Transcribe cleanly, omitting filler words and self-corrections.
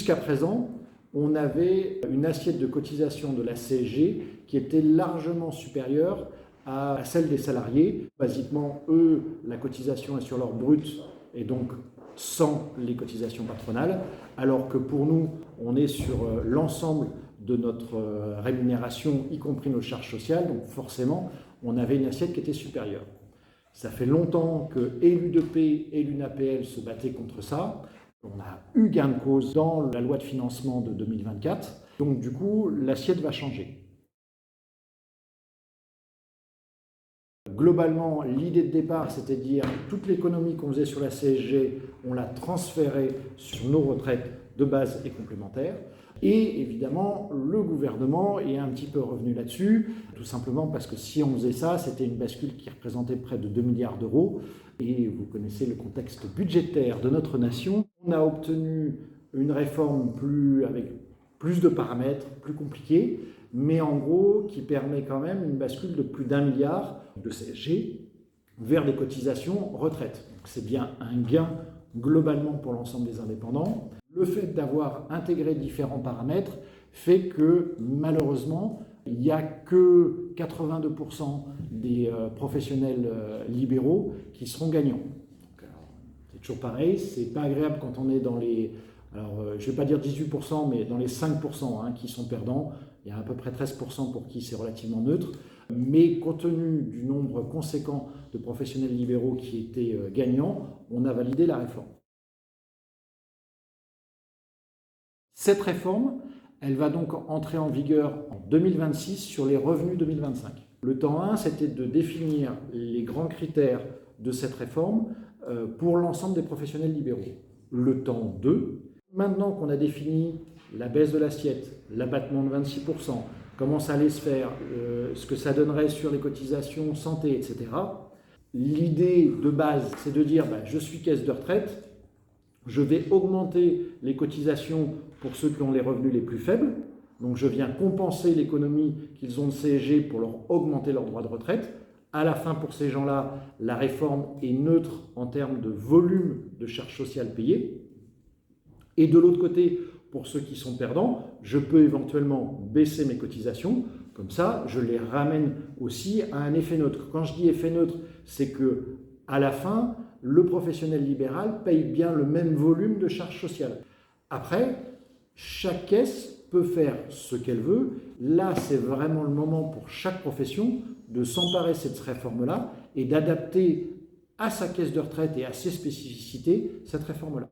Jusqu'à présent, on avait une assiette de cotisation de la CSG qui était largement supérieure à celle des salariés. Basiquement, eux, la cotisation est sur leur brut et donc sans les cotisations patronales, alors que pour nous, on est sur l'ensemble de notre rémunération, y compris nos charges sociales, donc forcément, on avait une assiette qui était supérieure. Ça fait longtemps que et l'UDP et l'UNAPL se battaient contre ça. On a eu gain de cause dans la loi de financement de 2024, donc du coup, l'assiette va changer. Globalement, l'idée de départ, c'était de dire toute l'économie qu'on faisait sur la CSG, on l'a transférée sur nos retraites de base et complémentaires. Et évidemment, le gouvernement est un petit peu revenu là-dessus, tout simplement parce que si on faisait ça, c'était une bascule qui représentait près de 2 milliards d'euros. Et vous connaissez le contexte budgétaire de notre nation. On a obtenu une réforme avec plus de paramètres, plus compliquée, mais en gros qui permet quand même une bascule de plus d'1 milliard de CSG vers des cotisations retraite. C'est bien un gain globalement pour l'ensemble des indépendants. Le fait d'avoir intégré différents paramètres fait que malheureusement, il n'y a que 82% des professionnels libéraux qui seront gagnants. C'est toujours pareil, c'est pas agréable quand on est dans les, je ne vais pas dire 18%, mais dans les 5% qui sont perdants. Il y a à peu près 13% pour qui c'est relativement neutre. Mais compte tenu du nombre conséquent de professionnels libéraux qui étaient gagnants, on a validé la réforme. Cette réforme, elle va donc entrer en vigueur en 2026 sur les revenus 2025. Le temps 1, c'était de définir les grands critères de cette réforme pour l'ensemble des professionnels libéraux. Le temps 2, maintenant qu'on a défini la baisse de l'assiette, l'abattement de 26%, comment ça allait se faire, ce que ça donnerait sur les cotisations santé, etc. L'idée de base, c'est de dire je suis caisse de retraite, je vais augmenter les cotisations pour ceux qui ont les revenus les plus faibles, donc je viens compenser l'économie qu'ils ont de CSG pour leur augmenter leur droit de retraite. À la fin, pour ces gens-là, la réforme est neutre en termes de volume de charges sociales payées. Et de l'autre côté, pour ceux qui sont perdants, je peux éventuellement baisser mes cotisations. Comme ça, je les ramène aussi à un effet neutre. Quand je dis effet neutre, c'est que à la fin, le professionnel libéral paye bien le même volume de charges sociales. Après, chaque caisse peut faire ce qu'elle veut. Là, c'est vraiment le moment pour chaque profession de s'emparer de cette réforme-là et d'adapter à sa caisse de retraite et à ses spécificités cette réforme-là.